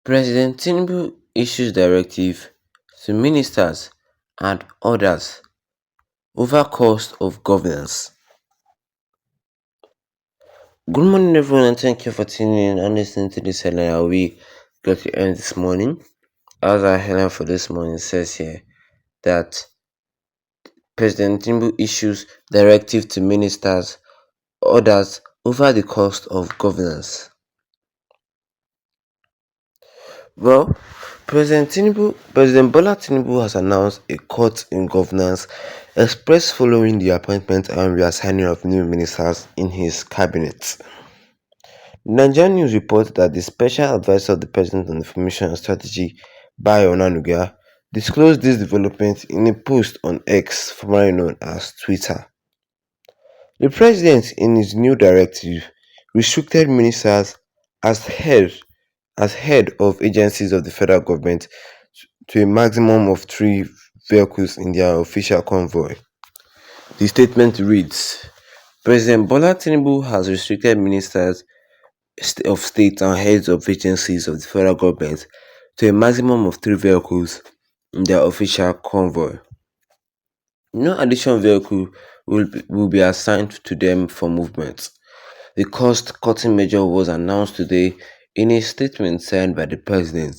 President Tinubu issues directive to ministers and others over cost of governance. Good morning, everyone, and thank you for tuning in and listening to this headline. We got to end this morning. As our headline for this morning says here that President Tinubu issues directive to ministers, others over the cost of governance. Well, President Bola Tinubu has announced a cut in governance expressed following the appointment and reassigning of new ministers in his cabinet. Nigerian News reports that the special advisor of the President on Information and Strategy, Bayo Onanuga, disclosed this development in a post on X, formerly known as Twitter. The President, in his new directive, restricted ministers as head as head of agencies of the federal government to a maximum of 3 vehicles in their official convoy. The statement reads: President Bola Tinubu has restricted ministers of state and heads of agencies of the federal government to a maximum of 3 vehicles in their official convoy. No additional vehicle will be assigned to them for movement. The cost cutting measure was announced today in a statement signed by the President.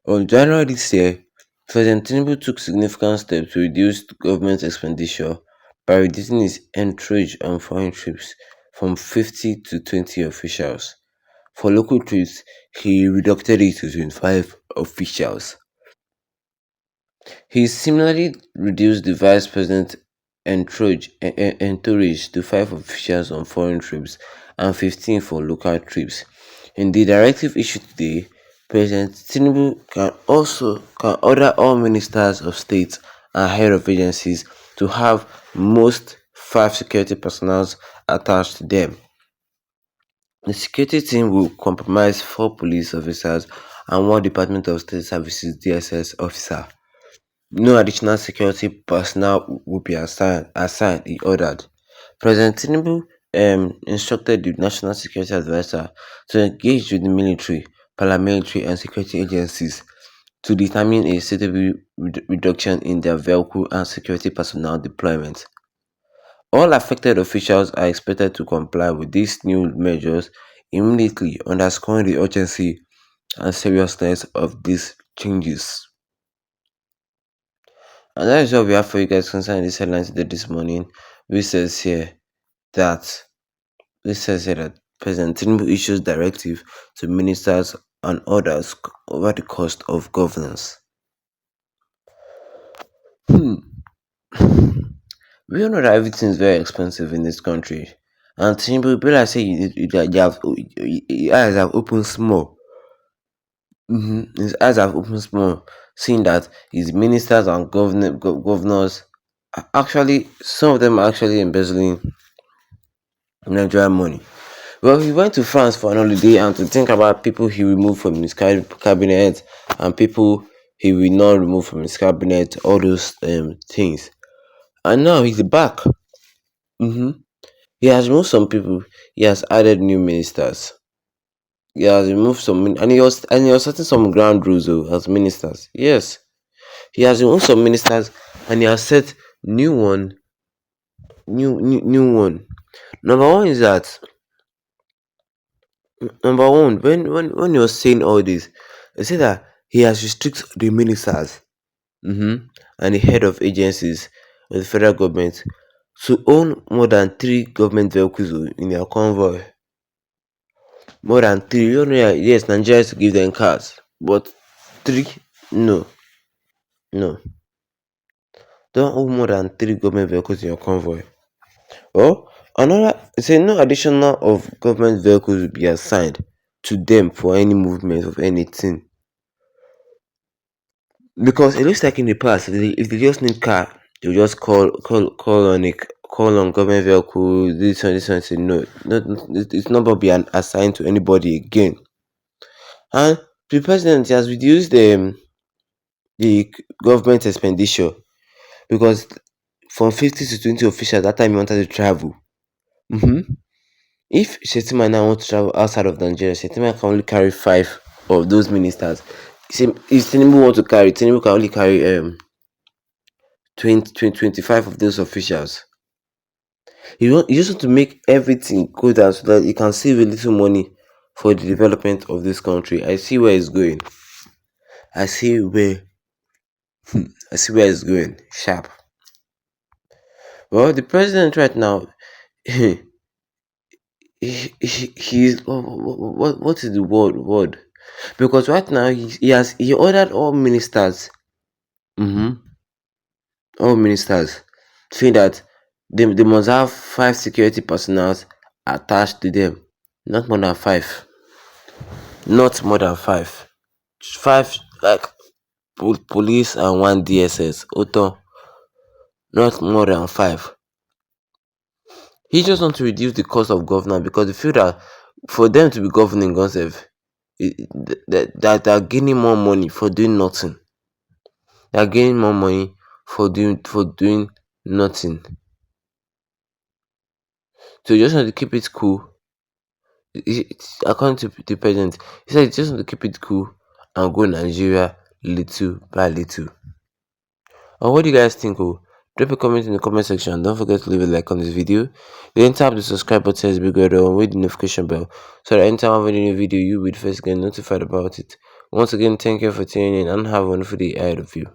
On January this year, President Tinubu took significant steps to reduce government expenditure by reducing his entourage on foreign trips from 50 to 20 officials. For local trips, he reduced it to 25 officials. He similarly reduced the vice president entourage to 5 officials on foreign trips and 15 for local trips. In the directive issued today, President Tinubu can order all ministers of state and head of agencies to have most 5 security personnel attached to them. The security team will comprise 4 police officers and one Department of State Services (DSS) officer. No additional security personnel will be assigned, he ordered. President Tinubu instructed the National Security Advisor to engage with the military, paramilitary, and security agencies to determine a suitable reduction in their vehicle and security personnel deployment. All affected officials are expected to comply with these new measures immediately, underscoring the urgency and seriousness of these changes. And that is what we have for you guys concerning this headline today this morning, which says here that President Tinubu issues directive to ministers and others over the cost of governance. Hmm. We all know that everything is very expensive in this country, and Tinubu, be like say your eyes have opened small. His eyes have opened small, seeing that his ministers and governors are actually, some of them are actually embezzling Nigerian money. Well, he went to France for an holiday and to think about people he removed from his cabinet and people he will not remove from his cabinet, all those things. And now he's back. hmm He has removed some people. He has added new ministers. He has removed and he was setting some ground rules as ministers. Yes, he has removed some ministers and he has set new one, new one. Number one is that number one when he was saying all this, he said that he has restricted the ministers and the head of agencies of the federal government to own more than 3 government vehicles in their convoy. More than three. You know, yes, Nigeria has to give them cars, but three, no, no. Don't own more than 3 government vehicles in your convoy. Or another say no additional of government vehicles will be assigned to them for any movement of anything. Because it looks like in the past, if they just need car, they'll just call on government vehicle, this one, say no, it's not going to be assigned to anybody again. And the president has reduced the government expenditure because from 50 to 20 officials that time he wanted to travel. hmm If Shetima now wants to travel outside of Nigeria, Shetima can only carry 5 of those ministers. See, if Tinubu want to carry, Tinubu can only carry 25 of those officials. He just want to make everything go down so that he can save a little money for the development of this country. I see where it's going. I see where I see where it's going. Sharp. Well, the president right now, he's what is the word? Because right now he ordered mhm, all ministers, saying that they must have 5 security personnel attached to them, not more than five, not more than five like police and one DSS. Auto, not more than five. He just want to reduce the cost of governance because they feel that for them to be governing themselves, that they are gaining more money for doing nothing. They are gaining more money for doing nothing. So you just want to keep it cool. According to the president, he said he just want to keep it cool and go Nigeria little by little. And what do you guys think? Oh, drop a comment in the comment section. Don't forget to leave a like on this video. Then tap the subscribe button as big and with the notification bell so that anytime I have any new video, you will be the first to get notified about it. Once again, thank you for tuning in and have a wonderful day ahead of you.